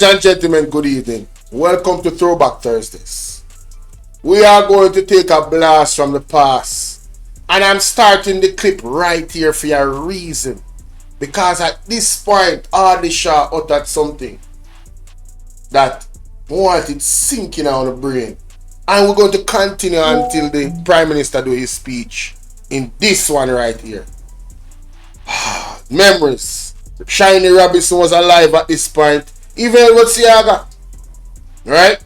Ladies and gentlemen, good evening. Welcome to Throwback Thursdays. We are going to take a blast from the past. And I'm starting the clip right here for a reason. Because at this point, Adi Shaw uttered something that wanted sinking on the brain. And we're going to continue until the Prime Minister do his speech in this one right here. Memories. Shiny Robinson was alive at this point. Even with Seaga. Right?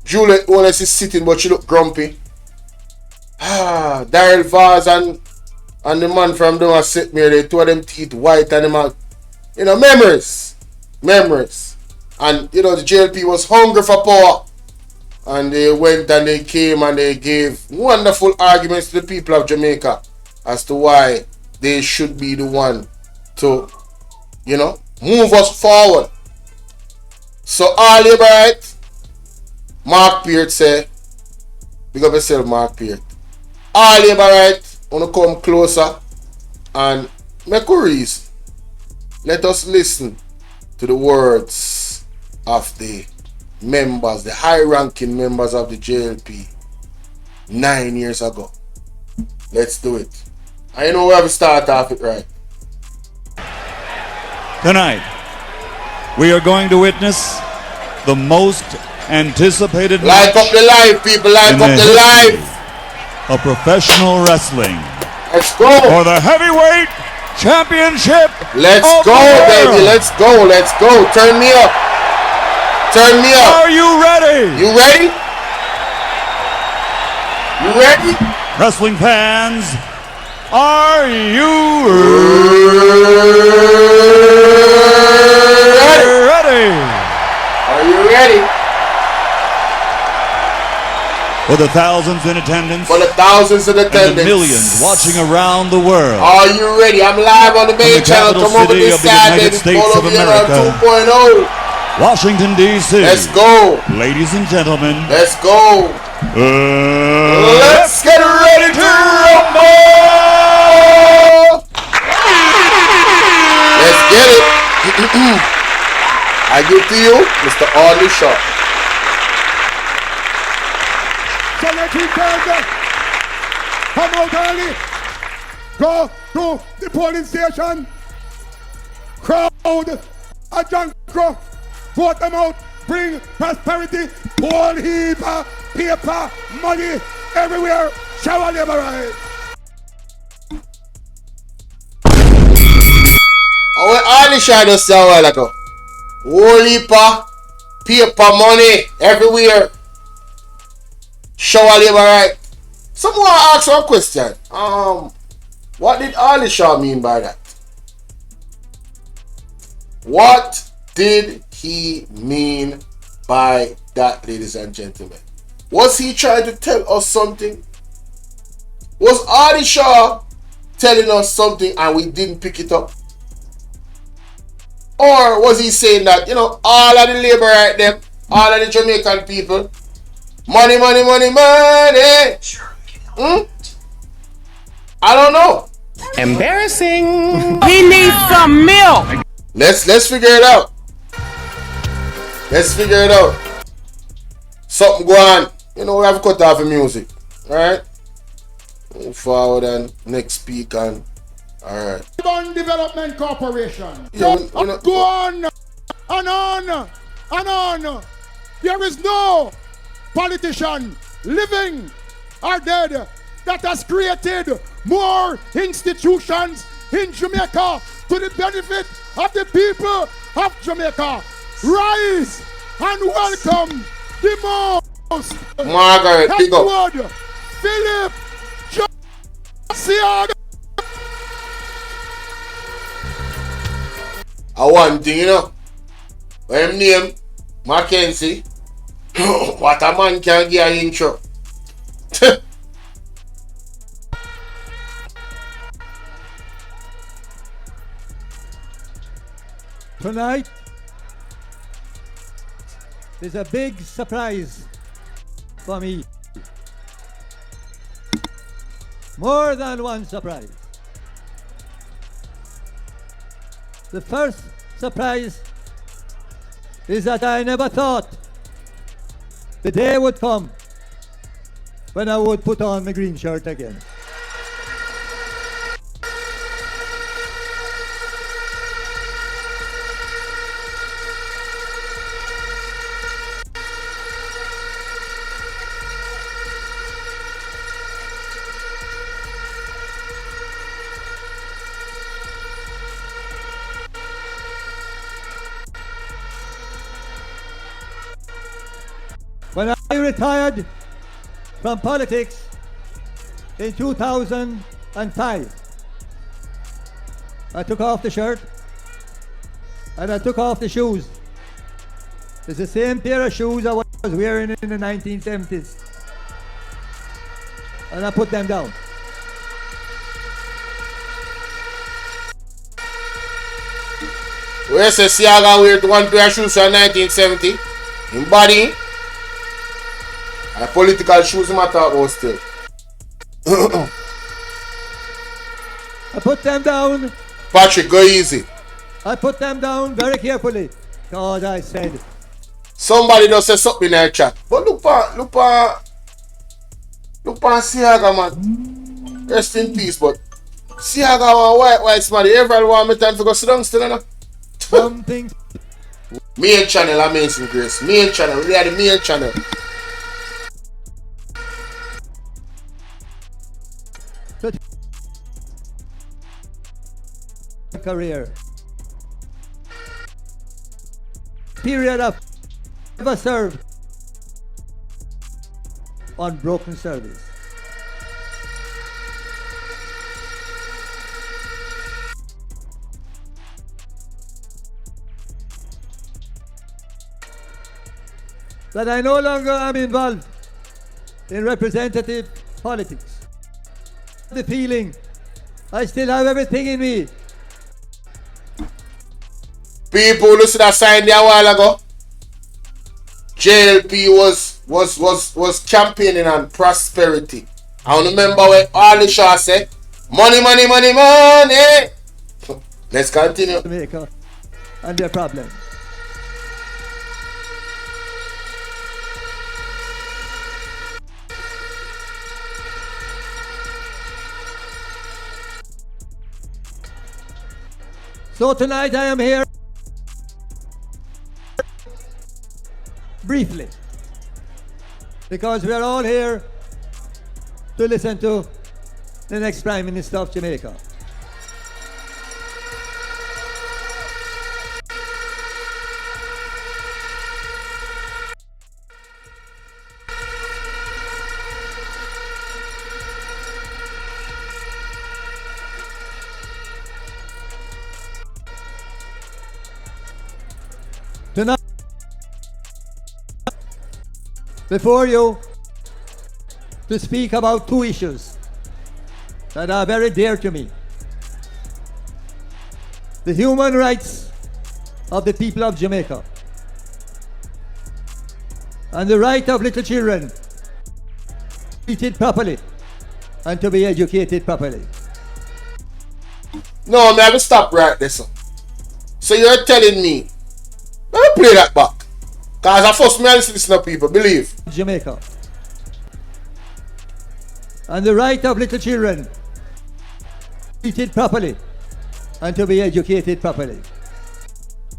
Juliet Wallace is sitting, but she look grumpy. Daryl Vaz and the man from down set me, they two of them teeth white and them out. You know, memories. Memories. And you know, the JLP was hungry for power. And they went and they came and they gave wonderful arguments to the people of Jamaica as to why they should be the one to, you know, move us forward. So all you right, Mark Peart say, big up yourself, Mark Peart. All you right, wanna come closer and make a reason. Let us listen to the words of the members, the high-ranking members of the JLP 9 years ago. Let's do it. I know we have to start off it right. Tonight, we are going to witness the most anticipated Light up the live, people. Light up the live. Of professional wrestling. Let's go. For the heavyweight championship. Let's go, baby. Let's go. Let's go. Turn me up. Turn me up. Are you ready? You ready? You ready? Wrestling fans, are you ready? Are you ready? For the thousands in attendance. For the thousands in attendance. And the millions watching around the world. Are you ready? I'm live on the main channel. Come over this side, baby. Bolo Bvrclips 2.0. Washington, D.C. Let's go. Ladies and gentlemen. Let's go. Let's get ready to rumble. Let's get it. I give to you, Mr. Arlie Shaw. So let him come out early. Go to the polling station. Crowd a junk crow. Vote them out. Bring prosperity. Whole heap of paper, money everywhere. Shower labor right. Oh, what Arlie Shaw just said a while ago. Whole heap of paper, money everywhere. Shower labor right. Someone asked one question. What did Arlie Shaw mean by that? What did he mean by that, ladies and gentlemen? Was he trying to tell us something? Was Arlie Shaw telling us something and we didn't pick it up? Or was he saying that, you know, all of the labor right there, all of the Jamaican people, money, money, money, money. I don't know. Embarrassing. He needs some milk. Let's figure it out. Let's figure it out. Something go on. You know, we have cut off the music. Alright? Move forward and next speak and alright. Development Corporation. Yeah, Go on and on and on. There is no politician living or dead that has created more institutions in Jamaica to the benefit of the people of Jamaica. Rise and welcome the most Margaret, pick up. Edward Philip Seaga. I want thing, you know. When him name Mackenzie. What a man can give an intro. Tonight, there's a big surprise for me. More than one surprise. The first surprise is that I never thought the day would come when I would put on my green shirt again. When I retired from politics in 2005, I took off the shirt and I took off the shoes. It's the same pair of shoes I was wearing in the 1970s. And I put them down. Where say Seaga wear one pair of shoes from 1970? In body. And political shoes matter about still. I put them down. Patrick, go easy. I put them down very carefully. God, I said. Somebody just say something in the chat. But look on Seaga, man. Rest in peace, but Seaga one white man. Everyone want me time to go sit down still, you know? Something. Main channel, Amazing Grace. Main channel. We are the main channel. Career. Period of ever served on broken service. That I no longer am involved in representative politics. The feeling I still have everything in me. People who see that sign there a while ago. JLP was campaigning on prosperity. I remember when all the shots said, money, money, money, money. Let's continue. Jamaica and their problem. So tonight I am here briefly because we are all here to listen to the next Prime Minister of Jamaica. Tonight, before you, to speak about two issues that are very dear to me. The human rights of the people of Jamaica and the right of little children to be treated properly and to be educated properly. No, man, I will stop right there, son. So you're telling me, let me play that back. Because I first me listen to people, believe. Jamaica. And the right of little children to be treated properly and to be educated properly.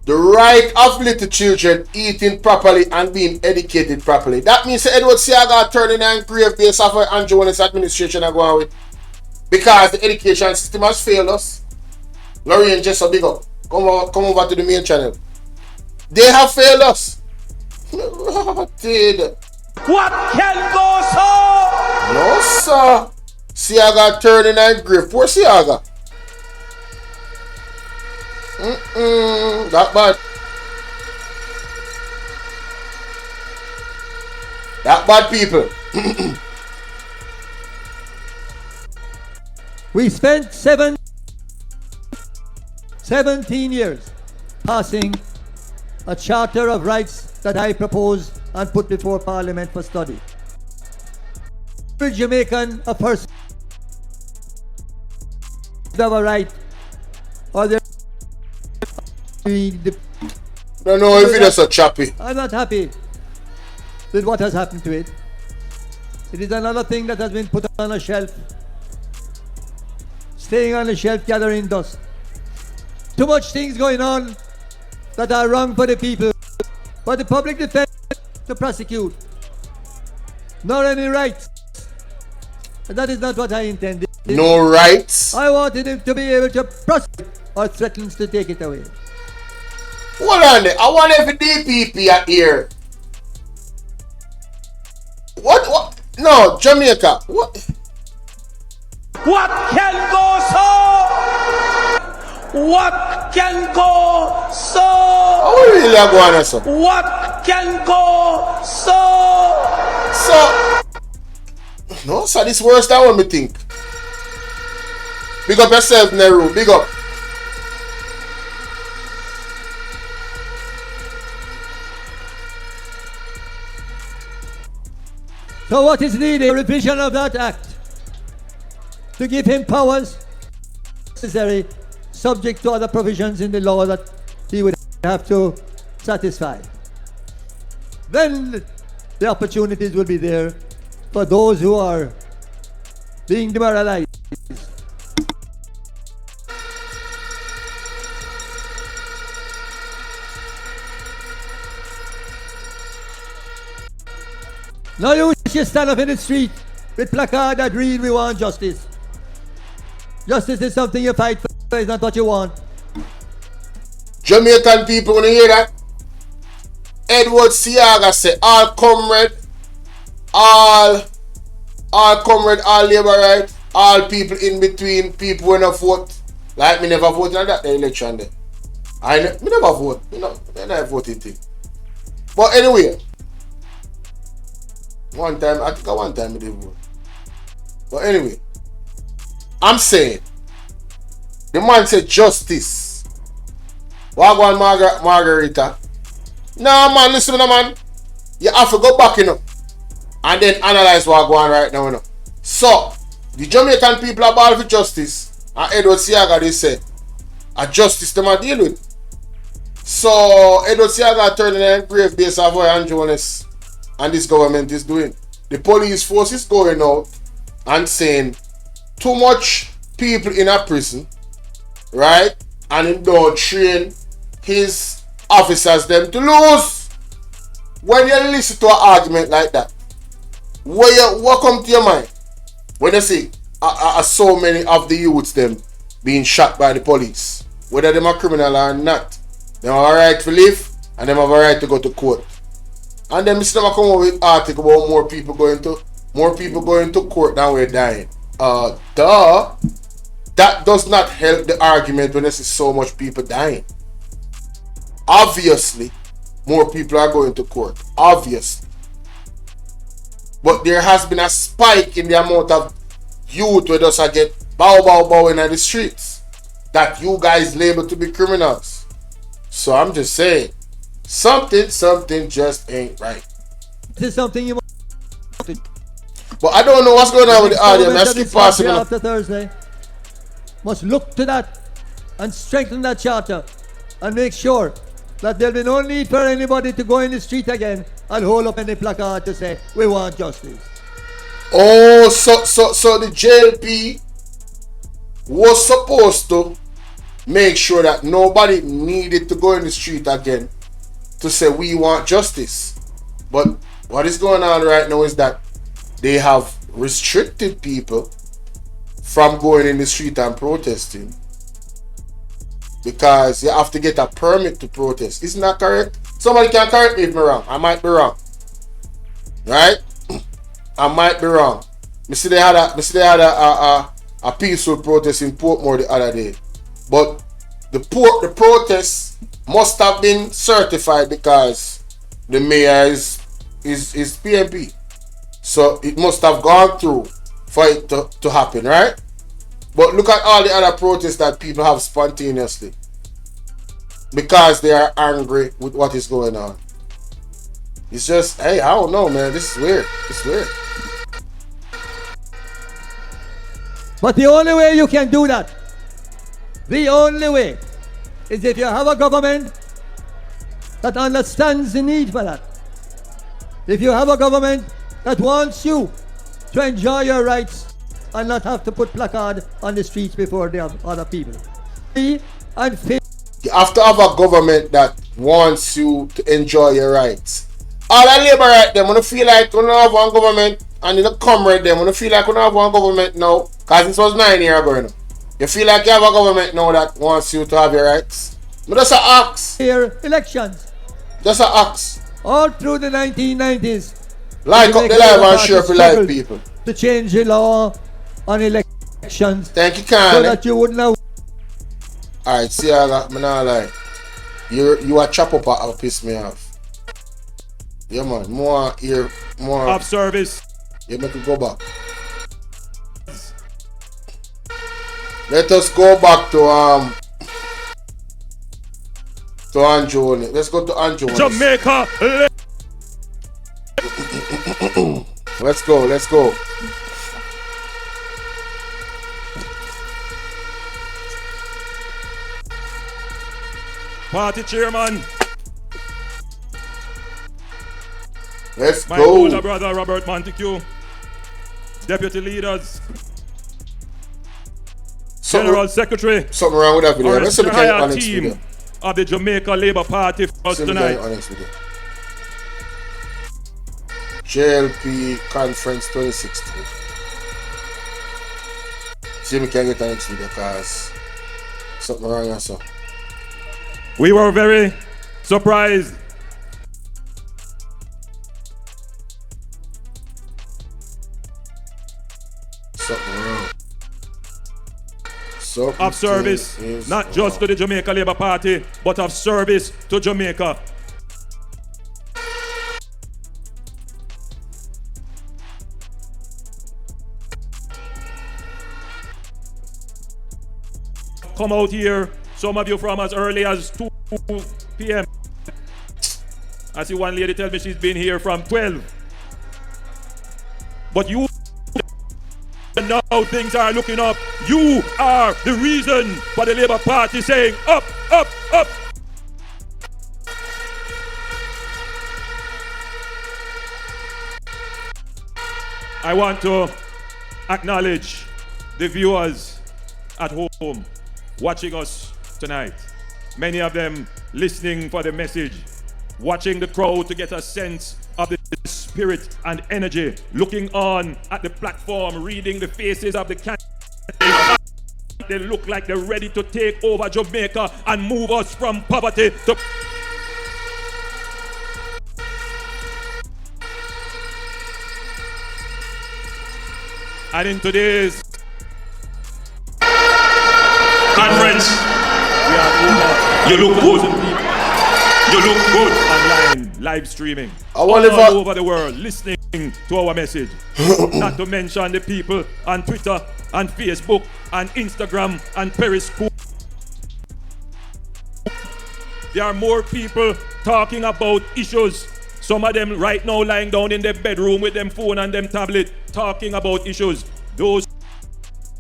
The right of little children eating properly and being educated properly. That means Edward Seaga turning and grave based off of Andrew and his administration are going with. Because the education system has failed us. Lorraine, just a big up. Come over to the main channel. They have failed us. Dude. What can go so? No, sir. Seaga turning and grave. Poor Seaga. That bad. That bad, people. We spent 17 years passing a charter of rights that I proposed and put before Parliament for study. Every Jamaican, a person have a right or the Don't know if it is so choppy. I'm not happy with what has happened to it. It is another thing that has been put on a shelf. Staying on the shelf gathering dust. Too much things going on that are wrong for the people. For the public defense to prosecute. Nor any rights. And that is not what I intended. No rights. I wanted him to be able to prosecute or threatens to take it away. Hold on there. I want every DPP at here. What? No, Jamaica. What? What can go so? What can go so? How really are going on, sir? What can go so? So, no, sir, this worse than what me think. Big up yourself, Nehru. Big up. So what is needed? A revision of that act to give him powers necessary, subject to other provisions in the law that he would have to satisfy. Then the opportunities will be there for those who are being demoralized. Now you should stand up in the street with placard that read, "We want justice." Justice is something you fight for, it's not what you want. Jamaican people, when you hear that, Edward Seaga said, all comrade, all labor right, all people in between, people when I vote. Like me never voted on that election there. Me never vote. I never voted thing. But anyway, one time I did vote. But anyway, I'm saying, the man said justice. Wagwan Margarita. Nah, man, listen to man. You have to go back, and then analyze what's going on right now, So, the Jamaican people are ball for justice, and Edward Seaga, they say, a justice them are deal with. So, Edward Seaga turning a grave base of what Jonas and this government is doing. The police force is going out and saying, too much people in a prison, right? And he don't train his officers them to lose. When you listen to an argument like that, what come to your mind? When you see so many of the youths them being shot by the police, whether them are criminal or not, they have a right to live and they have a right to go to court. And then Mr. come up with article about more people going to court than we're dying. That does not help the argument when there's so much people dying. Obviously, more people are going to court. Obviously. But there has been a spike in the amount of youth where just get bow in the streets that you guys label to be criminals. So I'm just saying, something just ain't right. This is something you But I don't know what's going on with the audio. I keep passing on. After Thursday, must look to that and strengthen that charter and make sure that there'll be no need for anybody to go in the street again and hold up any placard to say, "We want justice." Oh, so the JLP was supposed to make sure that nobody needed to go in the street again to say we want justice. But what is going on right now is that they have restricted people from going in the street and protesting because you have to get a permit to protest. Isn't that correct? Somebody can correct me if I'm wrong. I might be wrong. Right? I might be wrong. I see they had a peaceful protest in Portmore the other day. But the protest must have been certified because the mayor is PMP. So it must have gone through for it to happen, right? But look at all the other protests that people have spontaneously because they are angry with what is going on. It's just, hey, I don't know, man. This is weird. It's weird. But the only way you can do that, the only way, is if you have a government that understands the need for that. If you have a government that wants you to enjoy your rights and not have to put placard on the streets before the other people. And You have to have a government that wants you to enjoy your rights. All the labor right them, when you feel like you don't have one government and you don't come right them, when you feel like you don't have one government now, because this was 9 years ago, you know. You feel like you have a government now that wants you to have your rights. But that's an axe. here elections. Just an axe. All through the 1990s. Like up the live and share for live people. To change the law on elections. Thank you, So kindly. that you wouldn't have. Alright, Seaga, I'm not lying. You a chop up or piss me off. Yeah man, more here, more Of service. You make it go back. Let us go back to Andrew. Let's go to Andrew. Jamaica. Let's go, let's go. Party chairman. Let's My go. older brother Robert Montague. Deputy leaders. General Secretary. Something wrong with that video. Our Let's see if we can entire honest team video. of the Jamaica Labour Party for us tonight. Honest video. JLP Conference 2016. See if we can get the next video because something wrong here, so. We were very surprised. Something wrong. Of service, not just to the Jamaica Labour Party, but of service to Jamaica. Come out here, some of you from as early as 2 p.m. I see one lady tell me she's been here from 12. But you now things are looking up. You are the reason for the Labour Party saying up, up, up. I want to acknowledge the viewers at home watching us tonight. Many of them listening for the message, watching the crowd to get a sense of the spirit and energy, looking on at the platform, reading the faces of the candidates. They look like they're ready to take over Jamaica and move us from poverty to... And in today's conference, you look good. You look good online, live streaming. All over the world, listening to our message. Not to mention the people on Twitter, and Facebook, and Instagram, and Periscope. There are more people talking about issues. Some of them right now lying down in their bedroom with them phone and them tablet, talking about issues. Those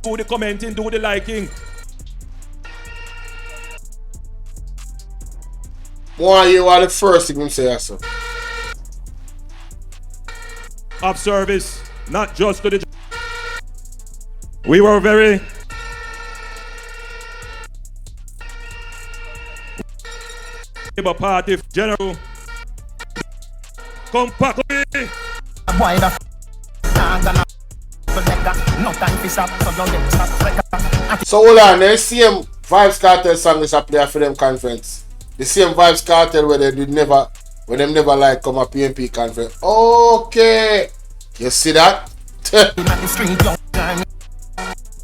do the commenting, do the liking. Why you are the first thing you say, sir? Of service, not just to the... We were very... Labour Party General. Come back with me. So hold on, the same Vybz Kartel song is up there for them conference. The same Vybz Kartel where they did never, when them never like come a PNP conference. Okay, you see that?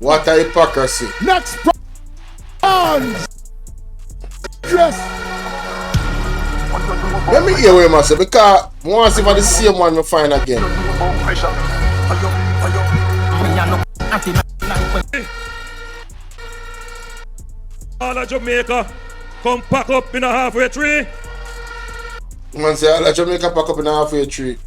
What a hypocrisy. Next round. Yes. Let me hear what you must say because once if I the same one we find again. All of Jamaica, come pack up in a halfway tree. Man say all of Jamaica pack up in a halfway tree.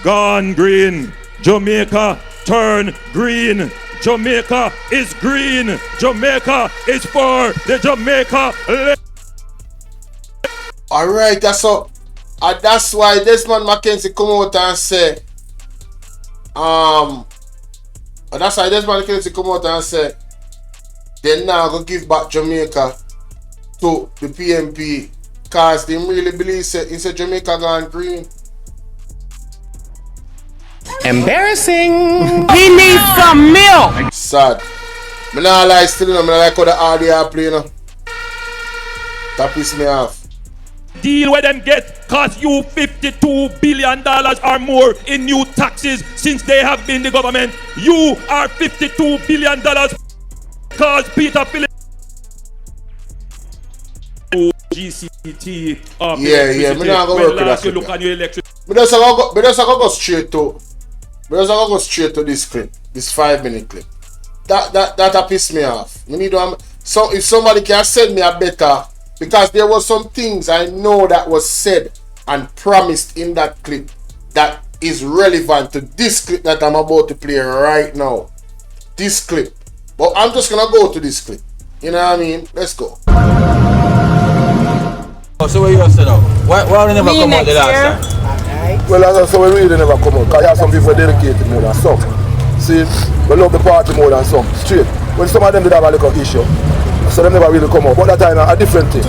Gone green. Jamaica turn green. Jamaica is green. Jamaica is for the Jamaica. Alright, that's all. That's why Desmond McKenzie come out and say, that's why Desmond McKenzie come out and say, they're now going to give back Jamaica to the PMP because they really believe it's a Jamaica gone green. Embarrassing. He needs some milk. Sad. I not like still, I like how the audio play, you know. That piss me off. Deal with them get cost you $52 billion or more in new taxes since they have been the government. You are $52 billion cause Peter Phillips. GCT of yeah, me not gonna work with that. You look at your election. But just go straight to this clip, this 5-minute clip. That piss me off. We need to so if somebody can send me a better, because there was some things I know that was said and promised in that clip that is relevant to this clip that I'm about to play right now. This clip. But I'm just gonna go to this clip. You know what I mean? Let's go. So what you have said now? Why we never come out the last time? Well, that's so we really never come out, because you have some people dedicated more than some. See, we love the party more than some, straight. When some of them did have a little issue, so them never really come out. But that time, a different thing.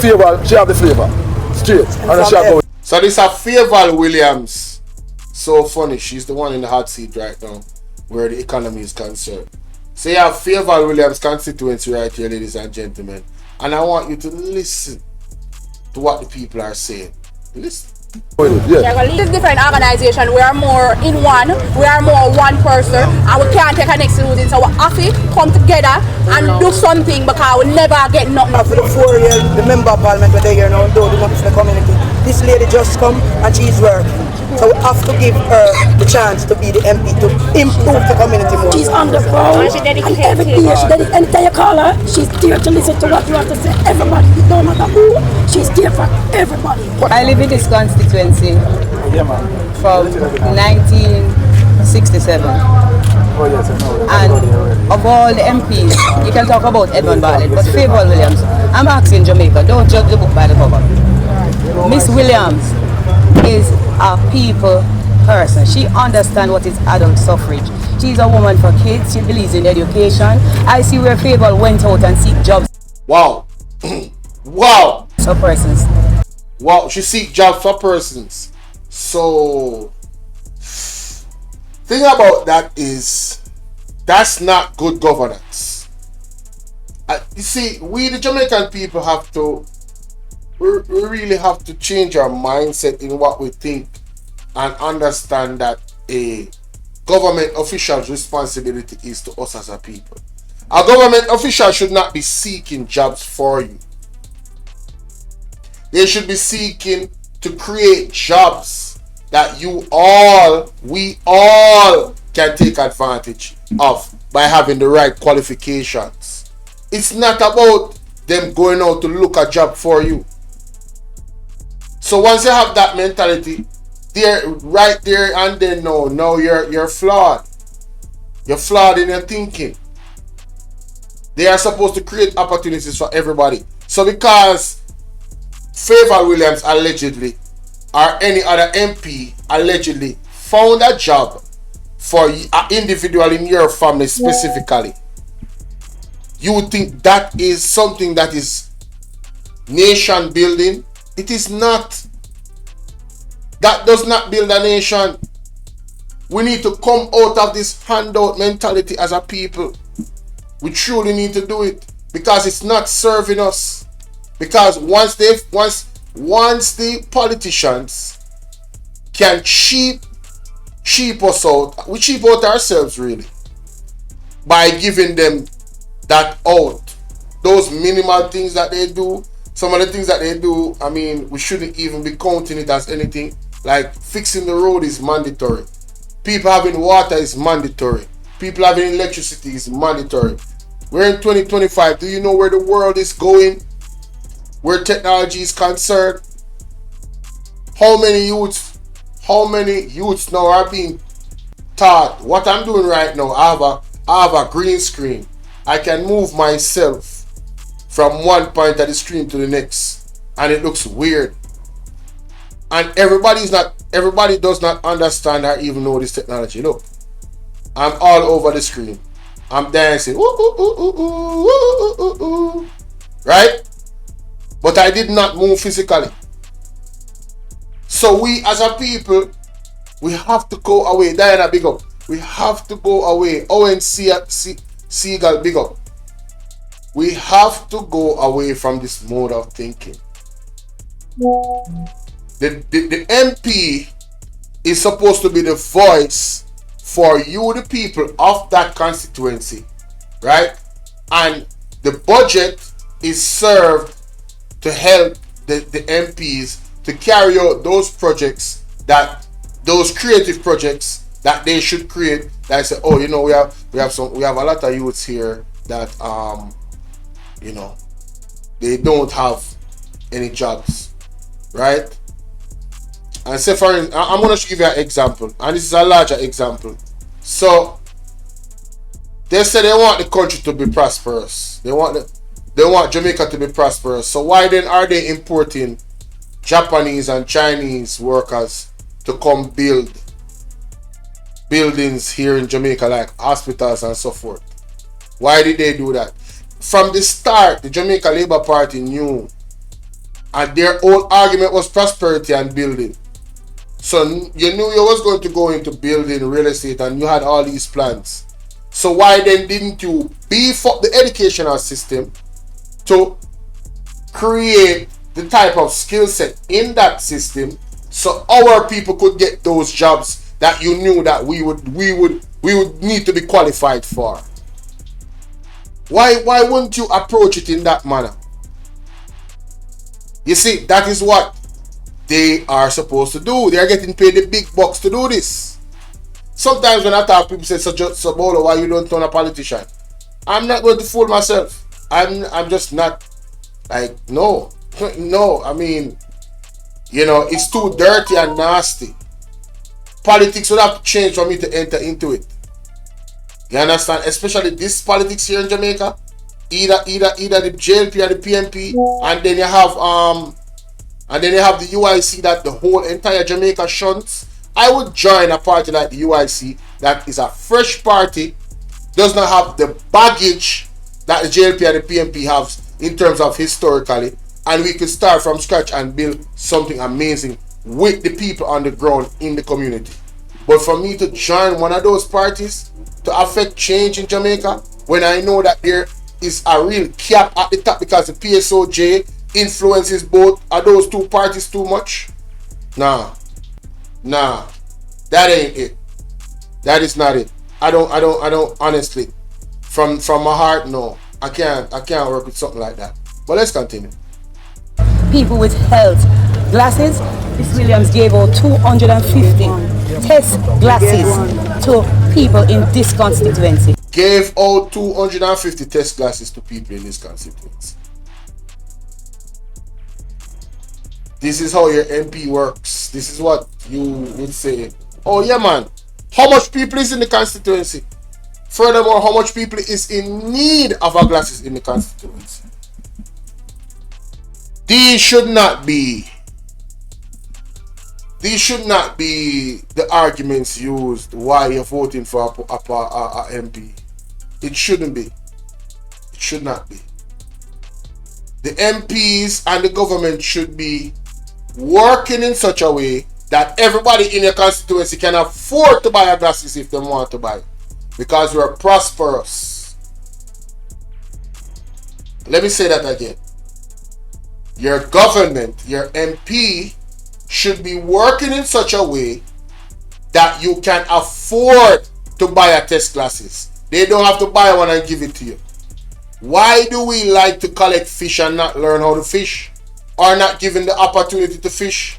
Favour, she have the flavour, straight. And she have so this is Favour Williams. So funny, she's the one in the hot seat right now, where the economy is concerned. So you have Favour Williams constituency right here, ladies and gentlemen. And I want you to listen to what the people are saying. Listen. This different organization, we are more in one, we are more one person, and we can't take an exclusion. So we have to come together and do something, because we never get nothing. For the 4 years, the member of parliament were there now, though the the community. This lady just come and she's working. So we have to give her the chance to be the MP to improve the community more. She's on the phone, and every day, anytime you call her, she's there to listen to what you have to say. Everybody, no matter who, she's there for everybody. I live in this constituency from 1967. And of all the MPs, you can talk about Edmund Bartlett, but Favour Williams, I'm asking Jamaica, don't judge the book by the cover. Miss Williams is a people person. She understands what is adult suffrage. She's a woman for kids. She believes in education. I see where Favour went out and seek jobs. Wow. Wow. For persons. Wow. She seek jobs for persons. So, thing about that is, that's not good governance. You see, we the Jamaican people have to, we really have to change our mindset in what we think and understand that a government official's responsibility is to us as a people. A government official should not be seeking jobs for you. They should be seeking to create jobs that we all can take advantage of by having the right qualifications. It's not about them going out to look a job for you. So once you have that mentality, they're right there and then no, you're flawed. You're flawed in your thinking. They are supposed to create opportunities for everybody. So because Favour Williams allegedly, or any other MP allegedly found a job for an individual in your family specifically, you would think that is something that is nation building. It is not. That does not build a nation. We need to come out of this handout mentality as a people. We truly need to do it, because it's not serving us. Because once the politicians can cheap us out, we cheap out ourselves really by giving them that out. Those minimal things that they do, some of the things that they do, I mean, we shouldn't even be counting it as anything. Like fixing the road is mandatory. People having water is mandatory. People having electricity is mandatory. We're in 2025. Do you know where the world is going? Where technology is concerned? How many youths now are being taught? What I'm doing right now, I have a green screen. I can move myself from one point of the screen to the next. and it looks weird. And everybody does not understand or even know this technology. Look, I'm all over the screen. I'm dancing. Ooh, ooh, ooh, ooh, ooh, ooh, ooh, ooh. Right? But I did not move physically. So we as a people, we have to go away. Diana, big up. We have to go away. Owen Seaga, big up. We have to go away from this mode of thinking. The MP is supposed to be the voice for you, the people of that constituency, right? And the budget is served to help the MPs to carry out those projects, those creative projects that they should create. That I say, oh, you know, we have a lot of youths here that you know, they don't have any jobs, right? And say for instance, I'm gonna give you an example, and this is a larger example. So they say they want the country to be prosperous. They want Jamaica to be prosperous. So why then are they importing Japanese and Chinese workers to come build buildings here in Jamaica, like hospitals and so forth? Why did they do that? From the start, the Jamaica Labour Party knew, and their whole argument was prosperity and building. So you knew you was going to go into building, real estate, and you had all these plans. So why then didn't you beef up the educational system to create the type of skill set in that system so our people could get those jobs that you knew that we would need to be qualified for? Why wouldn't you approach it in that manner? You see, that is what they are supposed to do. They are getting paid the big bucks to do this. Sometimes when I talk, people say, so Bolo, why you don't turn a politician? I'm not going to fool myself. I'm just not, like, no. No, I mean, you know, it's too dirty and nasty. Politics would have to change for me to enter into it. You understand? Especially this politics here in Jamaica. Either the JLP or the PNP, and then you have the UIC that the whole entire Jamaica shunts. I would join a party like the UIC that is a fresh party, does not have the baggage that the JLP and the PNP have in terms of historically, and we could start from scratch and build something amazing with the people on the ground in the community. But for me to join one of those parties to affect change in Jamaica, when I know that there is a real cap at the top because the PSOJ influences both of those two parties too much, nah, that ain't it. That is not it. I don't honestly, from my heart, no, I can't work with something like that. But let's continue. People with health glasses, Miss Williams gave out 250 test glasses to people in this constituency. Gave out 250 test glasses to people in this constituency. This is how your MP works. This is what you would say. Oh yeah, man. How much people is in the constituency? Furthermore, how much people is in need of our glasses in the constituency? These should not be the arguments used why you're voting for a MP. It shouldn't be. It should not be. The MPs and the government should be working in such a way that everybody in your constituency can afford to buy your glasses if they want to buy. Because we are prosperous. Let me say that again. Your government, your MP, should be working in such a way that you can afford to buy a test glasses. They don't have to buy one and give it to you. Why do we like to collect fish and not learn how to fish? Or not given the opportunity to fish?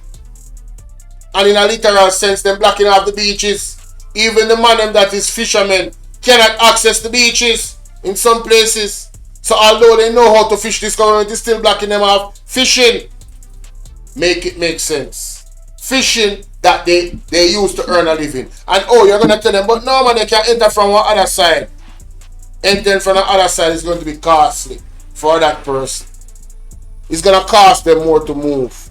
And in a literal sense, them blocking off the beaches. Even the man that is fishermen cannot access the beaches in some places. So although they know how to fish, this government is still blocking them off fishing. Make it make sense. Fishing that they use to earn a living. And oh, you're going to tell them, but no man, they can enter from one other side. Entering from the other side is going to be costly for that person. it's gonna cost them more to move.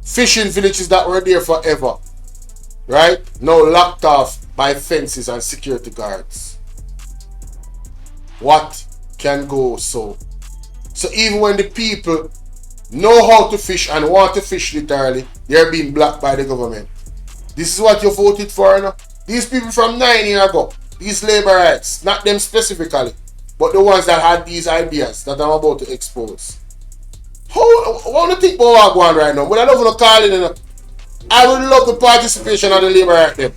Fishing villages that were there forever, right? Now locked off by fences and security guards. What can go so? So even when the people know how to fish and want to fish literally, they're being blocked by the government. This is what you voted for now. These people from 9 years ago, these labor rights, not them specifically, but the ones that had these ideas that I'm about to expose. I want to think about what I'm going right now, but I don't want to call it. I would love the participation of the labor right there.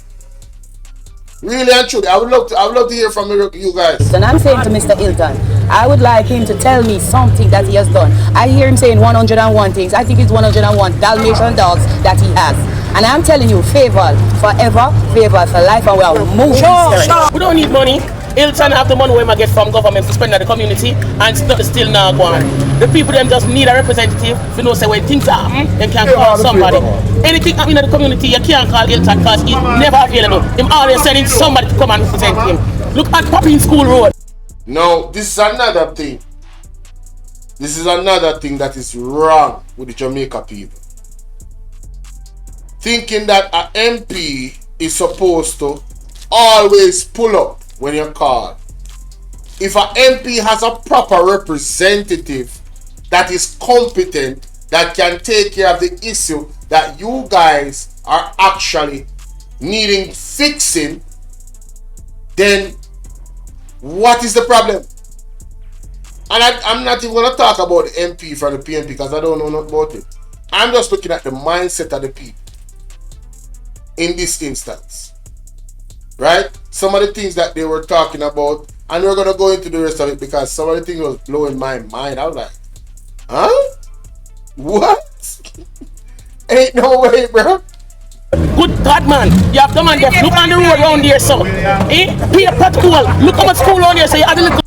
Really and truly, I would love to hear from you guys. And I'm saying to Mr. Hilton, I would like him to tell me something that he has done. I hear him saying 101 things. I think it's 101 Dalmatian dogs that he has. And I'm telling you, favor forever, favor for life, and we are moving. Sure. We don't need money. Hilton have the money we might get from government to spend on the community, and still not going. The people them just need a representative. If you know, say when things happen, they can call somebody. Anything happening in the community, you can't call Hilton because he's never available. Him always sending somebody to come and represent him. Look at Popping School Road. No, this is another thing. This is another thing that is wrong with the Jamaica people. Thinking that an MP is supposed to always pull up when you call. If an MP has a proper representative that is competent, that can take care of the issue that you guys are actually needing fixing, then what is the problem? And I'm not even going to talk about the MP from the PNP because I don't know nothing about it. I'm just looking at the mindset of the people in this instance. Right? Some of the things that they were talking about, and we're going to go into the rest of it because some of the things was blowing my mind. I was like, huh? What? Ain't no way, bro. Good God, man. You have the man there. Look on the road around here, so. Pay a protocol. Look how much school around here, so you have a little.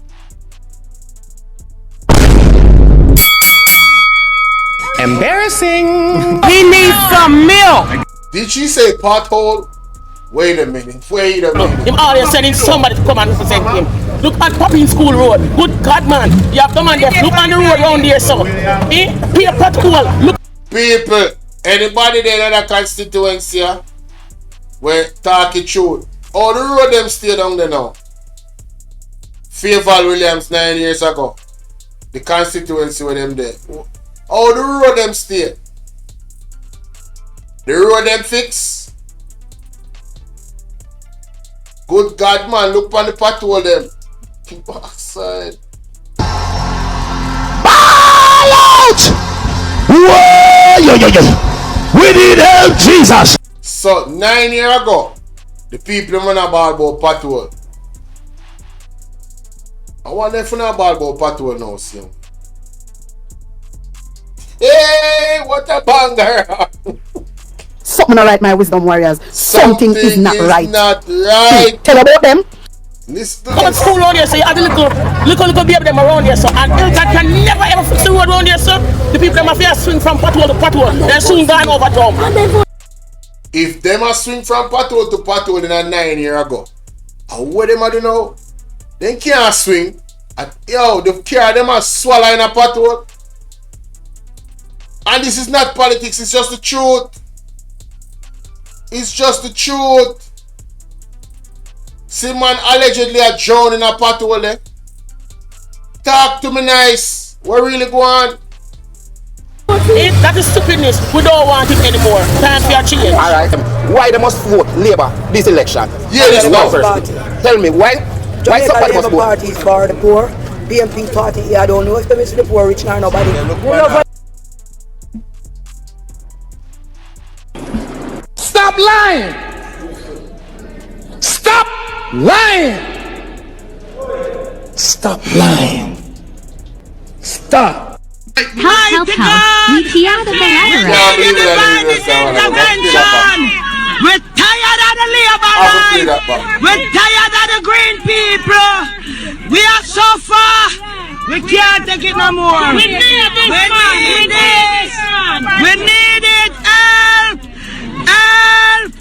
Embarrassing. He needs some milk. Did she say pothole? Wait a minute. Him always sending somebody to come and represent him. Look at Popping School Road. Good God, man. You have the man there. Look on the road around here, so. Pay a protocol. Look. People, anybody there in that constituency where talking truth? All the road them stay down there now. Fairval Williams 9 years ago. The constituency where them there. All the road them stay. The road them fix. Good God, man, look on the patrol them. Backside. Ball out! Whoa, yo. We need help, Jesus. So 9 years ago, the people when a ball about patrol. I want them to know ball about patrol now, see. Hey, what a banger! Something not right, my wisdom warriors. Something is not right. Tell about them. Come on, school around here, so you have a little baby them around here, so. And Hilton can never ever fix the road around here, so. The people them have to swing from patrol to patrol. They're soon gone over town. If them a swing from patrol to patrol in a 9 years ago, what them a do now? They can't swing. Yo, the car them a swallow in a patrol. And this is not politics, it's just the truth. It's just the truth. See man allegedly a drown in a patrol there. Talk to me nice. What really go on? That is stupidness. We don't want it anymore. Time for a change. Alright. Why they must vote Labour this election? Yeah, this one person. Tell me why? Why somebody must vote? Party is for the poor. BNP party, I don't know if they miss the poor, rich or nobody. Stop lying! Stop lying! Stop lying! Stop! Help, we tired of the intervention! We're tired of the labor line! We're tired of the green people! We are so far! We can't take it no more! We need this! We need it! Help! Help!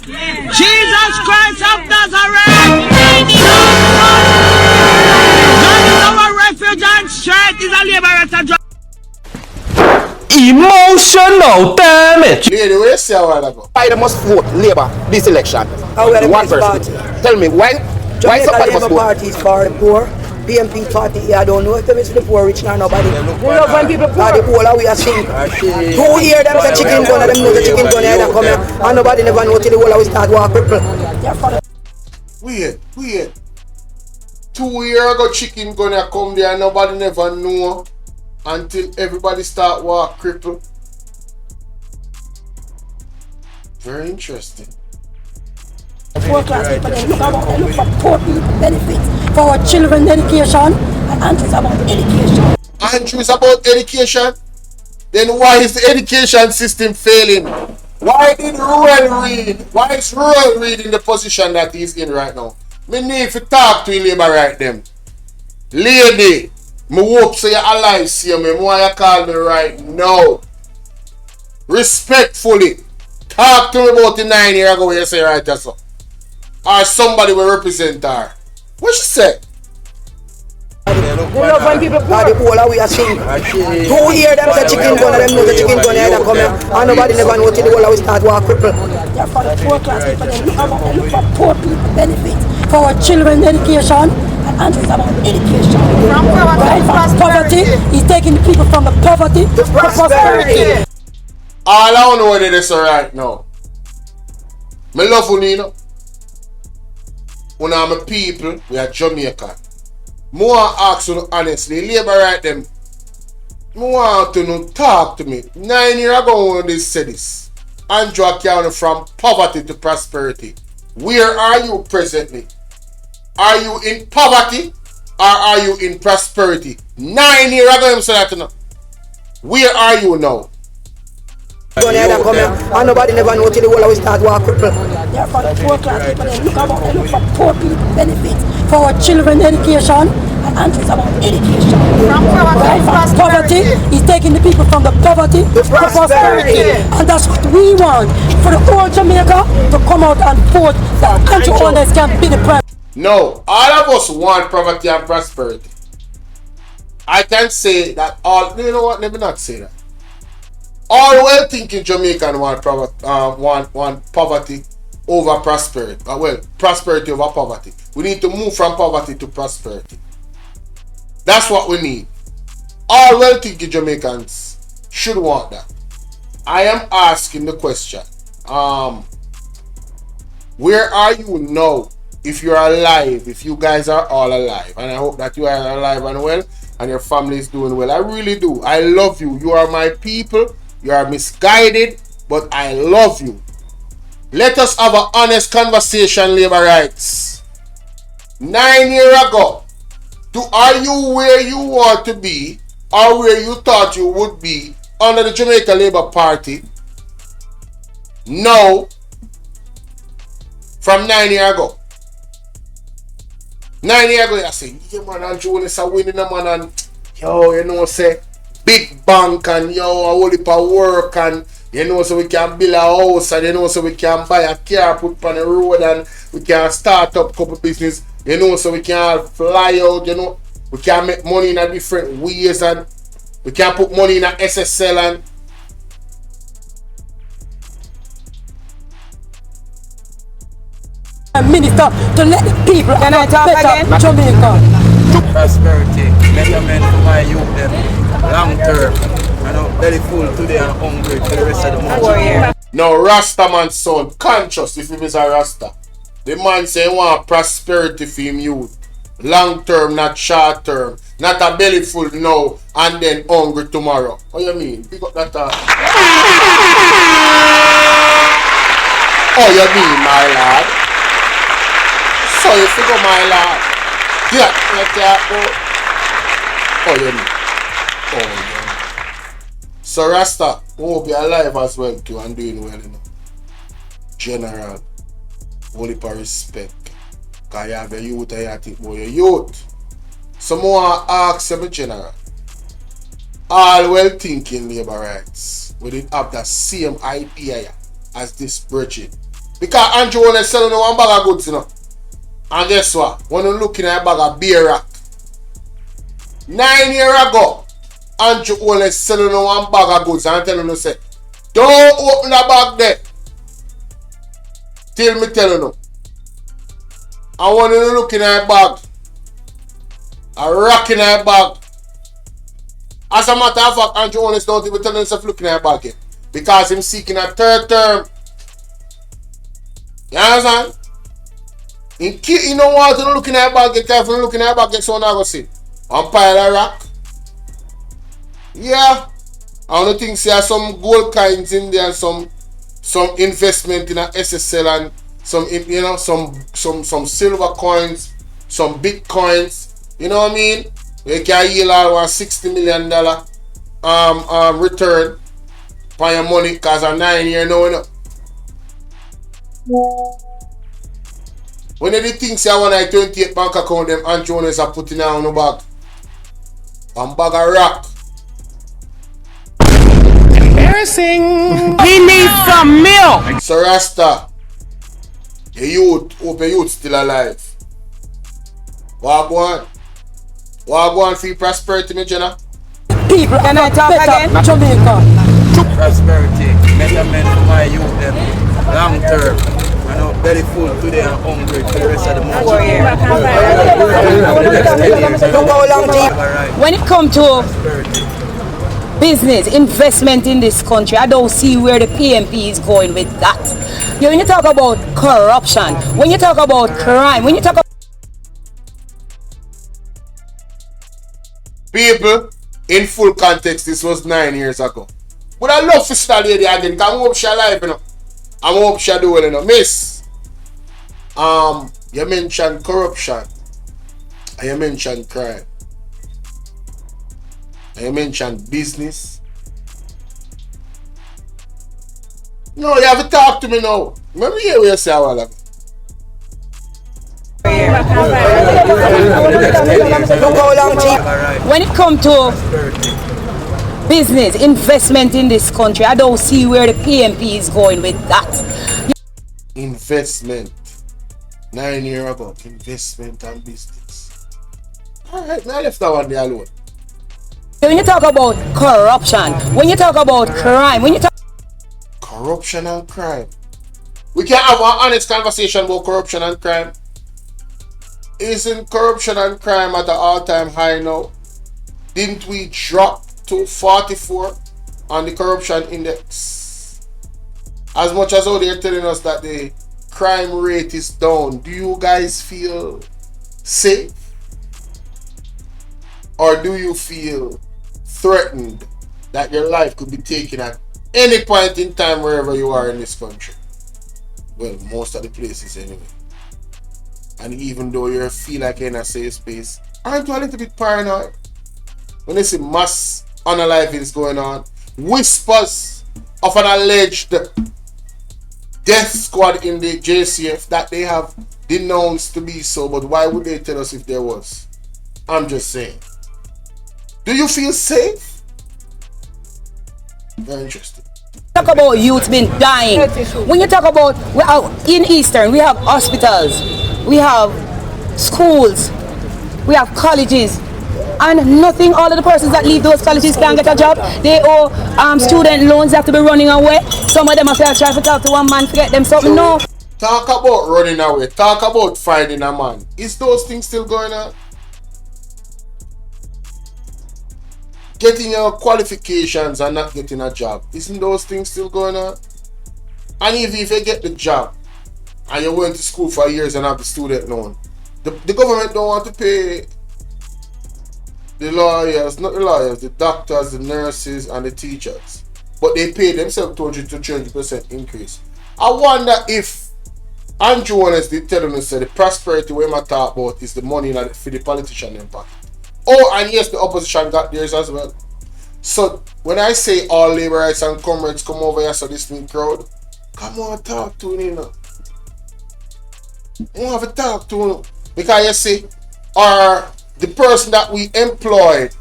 Jesus Christ of Nazareth! God is our refuge and strength is a liberator. God damn it! Lady, where you say a while ago? Why they must vote Labour this election? One person. Tell me why somebody must vote? Party is for the poor. PMP party, I don't know if it's the poor rich now nobody. You love when people poor. The whole we are seeing. 2 years them the chicken gun and them know the chicken gun here come here. And nobody never know till the whole we start walk cripple. Weird. 2 years ago chicken gonna come there and nobody never know until everybody start walk cripple. Very interesting. Poor class people, they look for poor people benefits for our children education, and Andrew's about education. Andrew's about education? Then why is the education system failing? Why did Rural Reid? Why is Rural Reid in the position that he's in right now? Me need to talk to Labour right them. Lady, me hope so you're alive, see me. Why you call me right now? Respectfully, talk to me about the 9 years ago you say right there, so. Or somebody will represent her. What she said? You love when people poor. The whole we are seeing. 2 years them the chicken gun and them know the chicken gun here come here. And nobody never know till the whole we start walk cripple. Therefore the poor class people, they look for poor people benefits for our children education, and Andrew's about education. From poverty, he's taking the people from the poverty to prosperity. All I know what it is right now. Me love you, Nino. When I'm a people, we are Jamaican. More ask you honestly, Labour right them. I want to talk to me. 9 years ago when they said this. Andrew County from poverty to prosperity. Where are you presently? Are you in poverty or are you in prosperity? 9 years ago them said that now. Where are you now? And nobody never know till the whole we start walk cripple. Therefore the poor class people, they look for poor people benefits for our children education, and Andrew's about education. From poverty, he's taking the people from the poverty to prosperity. And that's what we want for the whole Jamaica to come out and vote that Andrew Holness can be the president. No, all of us want poverty and prosperity. I can say that all, you know what, let me not say that. All well-thinking Jamaican want poverty over prosperity. Well, prosperity over poverty. We need to move from poverty to prosperity. That's what we need. All well-thinking Jamaicans should want that. I am asking the question. Where are you now? If you're alive, if you guys are all alive, and I hope that you are alive and well, and your family is doing well. I really do. I love you. You are my people. You are misguided, but I love you. Let us have an honest conversation, Labour rights. 9 years ago, are you where you want to be or where you thought you would be under the Jamaica Labour Party? No. From 9 years ago. 9 years ago, I say, yeah man, Andrew is a winning man, and yo, you know, say, big bank, and yo, a whole heap of work, and you know, so we can build a house, and you know, so we can buy a car, put on the road, and we can start up a couple business, you know, so we can fly out, you know, we can make money in a different ways, and we can put money in a SSL, and minister to let the people can I talk again? Jamaica. Prosperity, measurement for my youth them long term. I know very full today and hungry for the rest of the month. No, Rasta man sound conscious if he is a Rasta. The man say he want prosperity for him youth. Long term, not short term. Not a belly full now and then hungry tomorrow. What you mean? Pick up that Oh, you mean, my lad? So you figure, my lad. Yeah, oh, you mean. Oh, yeah. So Rasta, we hope you're alive as well too and doing well, you know. General, only for respect. Because you have a youth and you think about your youth. So I want to ask you, General. All well thinking Labour rights, we did have the same idea as this Bvrclips. Because Andrew only selling one bag of goods, you know. And guess what? When you looking at a bag of beer rack, 9 years ago, Andrew only selling one bag of goods and telling you say Don't open the bag there. Till me tell you no. I want you to look in her bag. A rock in her bag. As a matter of fact, Andrew Holness don't even tell himself look in her bag yet. Because him seeking a third term. You understand? He don't want to look in her bag yet. If you look in her bag yet, so I'm not going to see. One pile of rock. Yeah. I don't think there are some gold coins in there and some investment in a SSL and some silver coins, some bitcoins. You know what I mean? You can yield all $60 million return for your money because of 9 years now. You know? When the things you want a 28 bank account, them Andrew Holness are putting on the bag. One bag of rock. Embarrassing. He needs some milk. So Rasta, the youth, hope the youth still alive. What go on for prosperity, me Jenna? People, can I talk again? Jamaica. Prosperity, measurement for my youth, them long term. I know very full today and hungry for the rest of the month. When it comes to business, investment in this country, I don't see where the PMP is going with that. When you talk about corruption, when you talk about crime, when you talk about people, in full context, this was 9 years ago. But I love to study lady again, because I hope she alive, you know. I hope she do well, you know. Miss, you mentioned corruption, and you mentioned crime, and you mentioned business. No, you have to talk to me now. Let me hear what you say a while ago. when it comes to business, investment in this country, I don't see where the PMP is going with that. Investment. 9 years ago, investment and business. Alright, now I left that one there alone. When you talk about corruption, when you talk about crime, when you talk corruption and crime. We can have an honest conversation about corruption and crime. Isn't corruption and crime at an all-time high now? Didn't we drop to 44 on the corruption index? As much as how they're telling us that the crime rate is down, do you guys feel safe? Or do you feel threatened that your life could be taken at any point in time wherever you are in this country? Well, most of the places anyway. And even though you feel like you're in a safe space, aren't you a little bit paranoid? When they see mass unalivings going on, whispers of an alleged death squad in the JCF that they have denounced to be so, but why would they tell us if there was? I'm just saying. Do you feel safe? Very interesting. Talk about youth been dying. When you talk about in Eastern, we have hospitals, we have schools, we have colleges, and nothing. All of the persons that leave those colleges can't get a job. They owe student loans, have to be running away. Some of them have to try to talk to one man to get them something. No. Talk about running away. Talk about finding a man. Is those things still going on? Getting your qualifications and not getting a job. Isn't those things still going on? And even if you get the job and you went to school for years and have the student loan, the government don't want to pay the lawyers, not the lawyers, the doctors, the nurses, and the teachers. But they pay themselves 200 to 300% increase. I wonder if Andrew Holness did tell us that the prosperity we might talk about is the money for the politician impact. Oh, and yes, the opposition got theirs as well. So when I say all labor rights and comrades come over here, so this new crowd, come on, talk to me, you know. You have to talk to me. Because you see, the person that we employed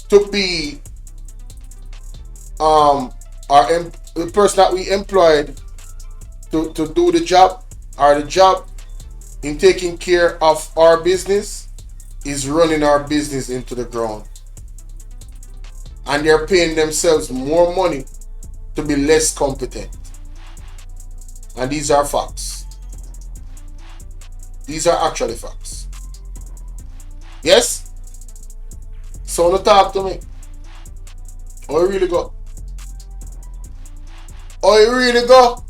to be the person that we employed to do the job, or the job in taking care of our business, is running our business into the ground. And they're paying themselves more money to be less competent. And these are facts. These are actually facts. Yes? So no talk to me. Oh, you really go? Oh, you really go?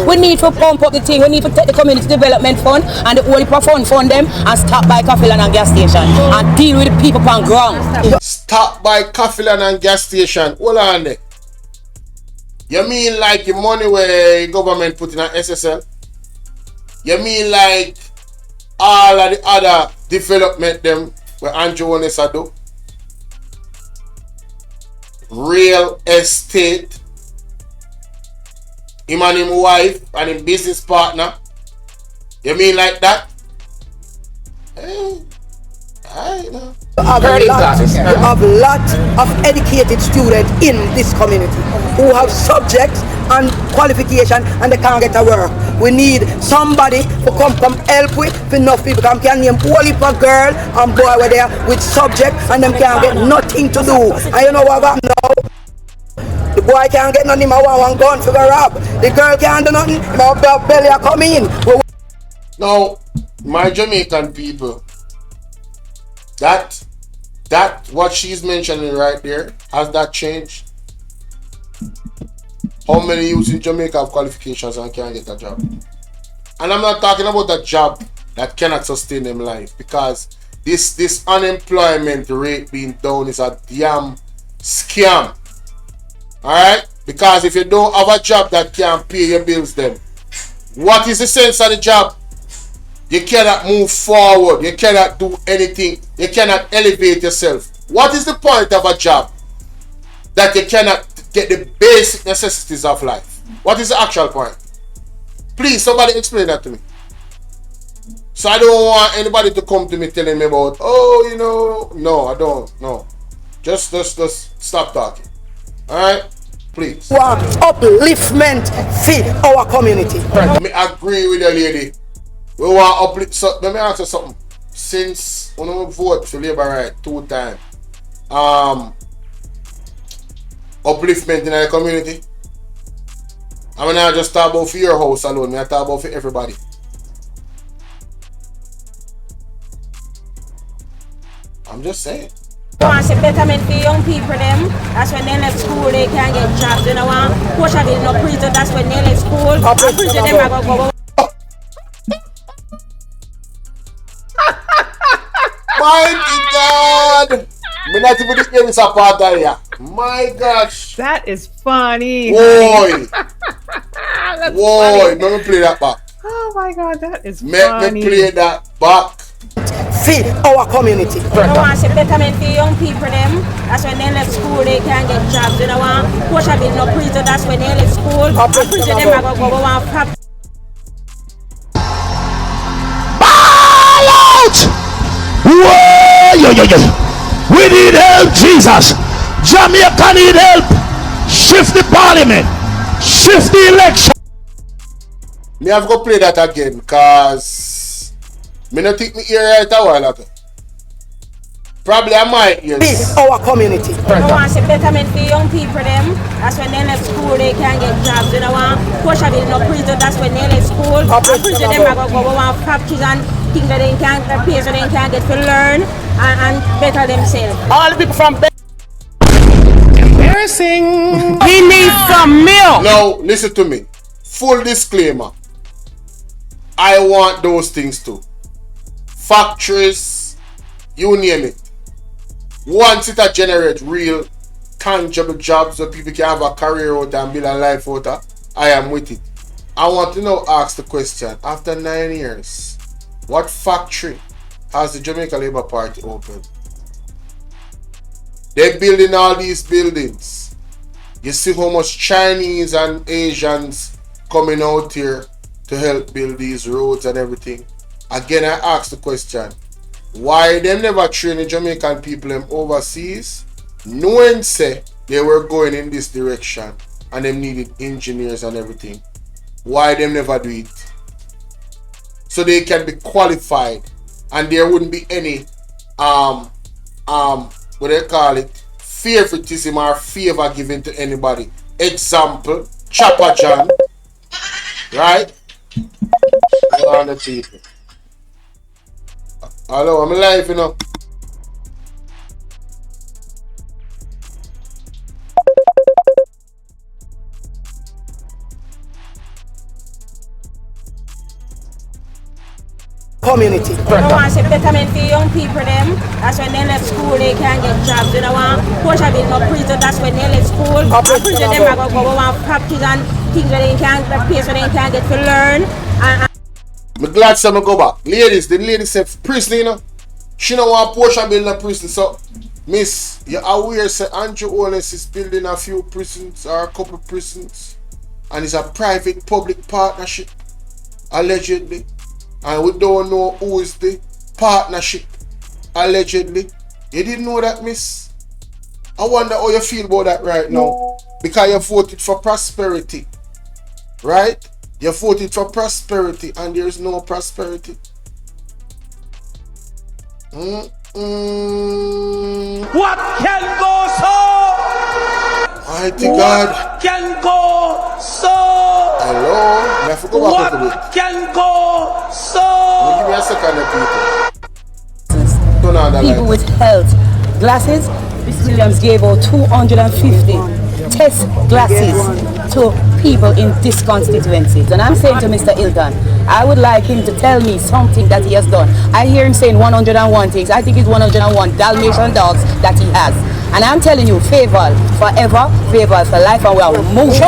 We need to pump up the thing. We need to take the community development fund and the only fund them and stop by coffee land and gas station and deal with the people on ground. Stop by coffee land and gas station. Hold on there. You mean like the money where government put in an SSL? You mean like all of the other development them where Andrew Onessa do? Real estate. Him and his wife and his business partner. You mean like that? Hey, I know. You have a lot of educated students in this community who have subjects and qualification and they can't get a work. We need somebody to come help with enough people can name whole heap of girl and boy were there with subject and them can't get nothing to do. And you know what I now? The boy can't get nothing, I want one gun for the rob. The girl can't do nothing, my belly are coming in. Now, my Jamaican people, that what she's mentioning right there, has that changed? How many youths in Jamaica have qualifications and can't get a job? And I'm not talking about a job that cannot sustain them life, because this unemployment rate being down is a damn scam. Alright? Because if you don't have a job that can pay your bills then, what is the sense of the job? You cannot move forward. You cannot do anything. You cannot elevate yourself. What is the point of a job that you cannot get the basic necessities of life? What is the actual point? Please, somebody explain that to me. So I don't want anybody to come to me telling me about, oh, you know, no, I don't, no. Just stop talking. Alright? Please. Want upliftment for our community. I agree with the lady. We want uplift. So let me ask you something. Since when we vote for Labour right 2 times, upliftment in the community. I mean, I just talk about for your house alone. I talk about for everybody. I'm just saying. Want to betterment for young people them. That's when they left school they can get jobs. You know what? Push a bit no prison. That's when they left school. Prison them are go. Mighty God! Me not even the hear this apart here. My gosh. That is funny. Boy. That's Boy, funny. let me play that back. Oh my God, that is Make funny. me play that back. Feed our community. You want to betterment for young people them. That's when they left school they can get jobs. You know what? Push a bit no prison. That's when they left school. Prison them are go want pop. Ball out! Whoa, yo. We need help, Jesus. Jamaica need help. Shift the parliament. Shift the election. Me have to play that again, cause me not think me hear right a while ago. Probably I might hear. Feed our community. You want to betterment for young people them. That's when they left school they can get jobs. You know what? Push a bit no prison. That's when they left school. Prison them are go want practice and things that they can't pay so they can't get to learn and better themselves. All the people from Embarrassing. He needs some milk. Now listen to me. Full disclaimer. I want those things too. Factories, you name it. Once it generate real tangible jobs so people can have a career out and build a life out of, I am with it. I want to now ask the question, after 9 years, what factory has the Jamaica Labour Party opened? They're building all these buildings. You see how much Chinese and Asians coming out here to help build these roads and everything. Again, I ask the question, why them never train the Jamaican people them overseas, knowing say they were going in this direction and them needed engineers and everything? Why them never do it? So they can be qualified and there wouldn't be any what they call it, favoritism or favor given to anybody example, Chopper John, right? On the people. Hello, I'm live, you know. Community. I want to say betterment for young people them. That's when they left school, they can get jobs. You know, push a bit more prison. That's when they left school. Prison them are going to go on practice and things that they can't pay so they can get to learn. I'm glad some go back. Ladies, the lady said prison, you know. She don't want Porsche build a prison. So, miss, you're aware that Andrew Holness is building a few prisons or a couple prisons. And it's a private-public partnership, allegedly. And we don't know who is the partnership, allegedly. You didn't know that, miss? I wonder how you feel about that right now. Because you voted for prosperity. Right? You voted for prosperity and there is no prosperity. What can go so? Mighty God. What can go so? Hello? I have to go back a little bit. What can go so? Give me a second, people. Turn on the People light. with health glasses, Mr. Williams gave out 250 test glasses to people in this constituency. And I'm saying to Mr. Hilton, I would like him to tell me something that he has done. I hear him saying 101 things. I think it's 101 Dalmatian dogs that he has. And I'm telling you, favor forever, favor for life, and we are moving.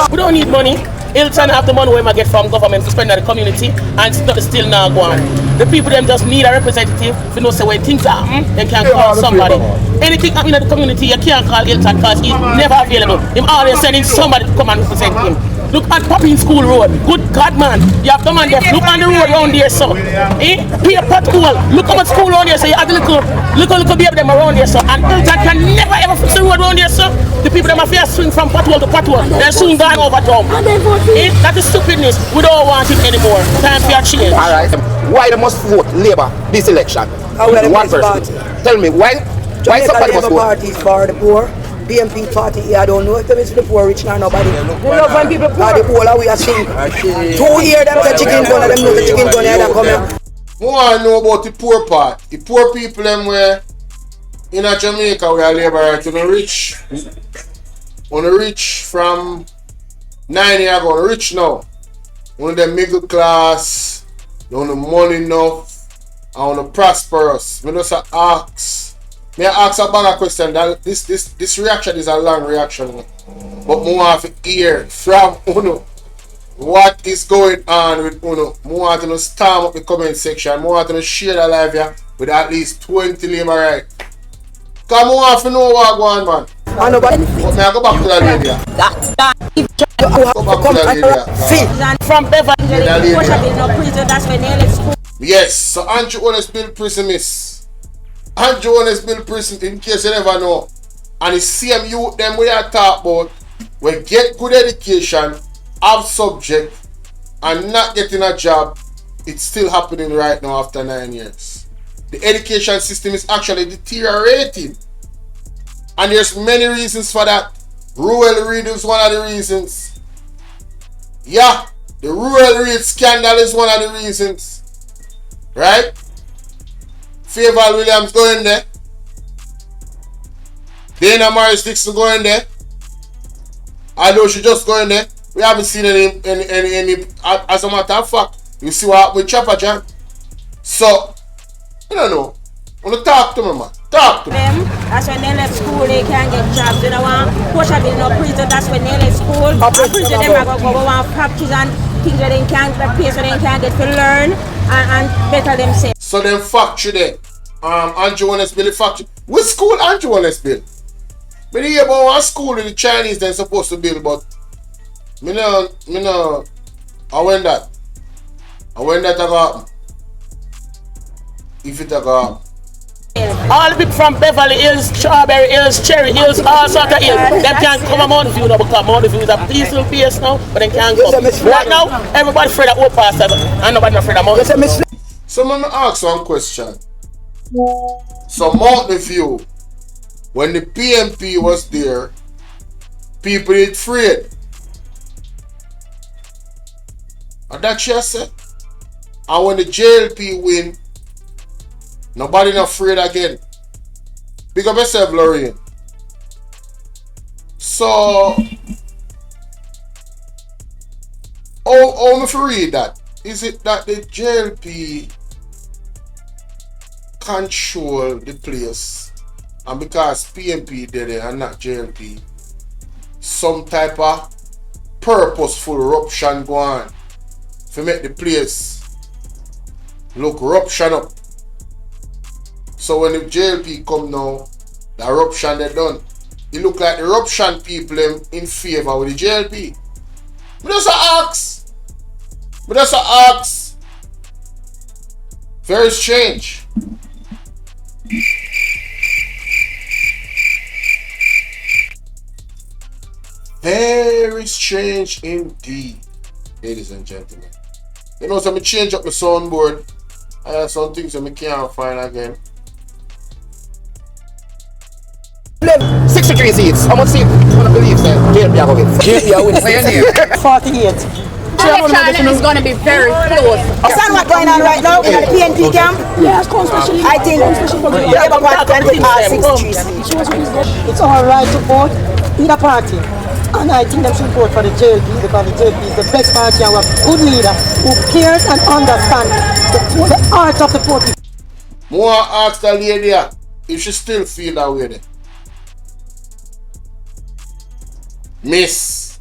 We don't need money. Hilton have the money we might get from government to spend on the community and still not go on. The people them just need a representative if you know say when things are they can call somebody. Anything happening in the community you can't call Hilton because he's never available. Him always sending somebody to come and represent him. Look at Popping School Road. Good God, man. You have the man there. Look on the road around there, so. Be a pothole. Look how much school around there, so. You have the little baby them around there, so. And Hilton can never ever fix the road around there, so. The people them have to swing from pothole to pothole. They're soon gone over town. That is stupidness. We don't want it anymore. Time for a change. Alright. Why they must vote Labour this election? One person. Tell me, why somebody must vote? Party is for the poor. BMP party, I don't know if it's the poor rich now, nobody. They love when people poor. The poor we are seeing. 2 years them the chicken gun, them know the chicken gun here that come here. I want to know about the poor part. The poor people them where in a Jamaica we are labor right on the rich. On the rich from 9 years ago, on the rich now. On the middle class, on the money enough, and on the prosperous. I just ask. May I ask a bigger question? That this reaction is a long reaction, but I want to hear from Uno what is going on with Uno. I want to storm up the comment section. I want to share the live here with at least 20 labor right. Come on, want to know what going on, man. But may I go back to the lady? Go back to the lady. From Beverly. Yes, so Andrew Holness build prison, miss. Andrew Holness build prison in case you never know. And the same youth them we are talk about will get good education, have subject, and not getting a job. It's still happening right now after 9 years. The education system is actually deteriorating. And there's many reasons for that. Rural read is one of the reasons. Yeah, the rural read scandal is one of the reasons. Right? Favor Williams going there. Dana Morris Dixon going there. Although she just going there. We haven't seen any as a matter of fact. You see what happened with Chopper John. So, I don't know. I want to talk to me, man. Talk to me. That's when they left school, they can't get jobs. You know, push a bit no prison, that's when they left school. Prison them are going to go on practice and things that they can't pay so they can't get to learn and better themselves. So then factory there. Andrew Holness build the factory. Which school Andrew Holness build? Me hear about one school in the Chinese they're supposed to build, but me no I went that I got if it a got all the people from Beverly Hills, Strawberry Hills, Cherry Hills, all sorts of hills, them can't come to Mount View now because Mount View is a peaceful place now, but they can't come. Right now, everybody afraid of Old Pastor and nobody afraid of Mount View. So let me ask one question. So Mountain View, when the PMP was there, People is afraid. And that's what I said. And when the JLP win, nobody not afraid again. Big up yourself, Lorraine. So, how am I to read that? Is it that the JLP control the place, and because PMP did it and not JLP, some type of purposeful eruption go on to make the place look eruption up? So when the JLP come now, the eruption they done, it look like the eruption people in favor with the JLP. But that's a ask. Very strange. Very strange indeed, ladies and gentlemen. You know, so I change up my soundboard. I have some things that I can't find again. 63 seats. How much seats you want to believe, sir? JLP are going to win. 48. Election is going to be very close. Understand what's going on right now in the PNP camp? Yes, especially. I think the Labour Party can take 63 seats. It's all right to vote either party. And I think them should vote for the JLP because the JLP is the best party and we have a good leader who cares and understands the heart of the poor people. More ask the lady if she still feel that way there. Miss,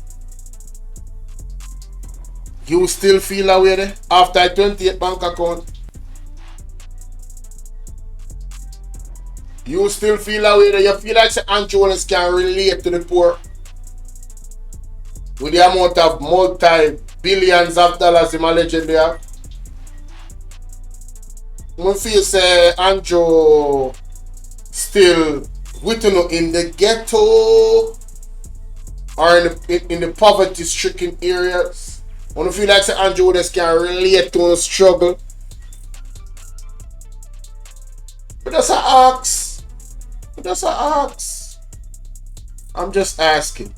you still feel that way there after 28 bank account? You still feel that way there? You feel like Andrew Wallace can relate to the poor? With the amount of multi-billions of dollars in my legend there? I feel say Andrew still with you in the ghetto or in the poverty-stricken areas. I feel like say Andrew Wallace can relate to the struggle. But that's an ask. I'm just asking.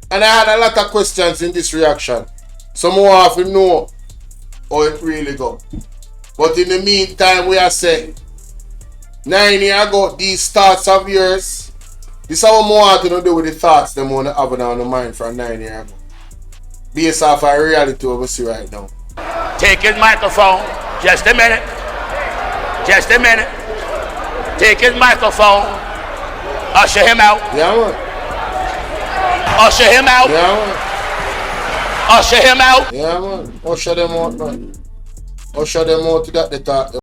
And I had a lot of questions in this reaction. Some more have to know how it really go. But in the meantime, we are saying 9 years ago, these thoughts of yours, this is what more want to do with the thoughts them want to have on the mind from 9 years ago. Based off a reality we see right now. Take his microphone. Just a minute. Take his microphone. Usher him out. Yeah, man. Usher him out. Yeah, man. Usher him out. Yeah, man. Usher them out, man. Usher them out to that they talk.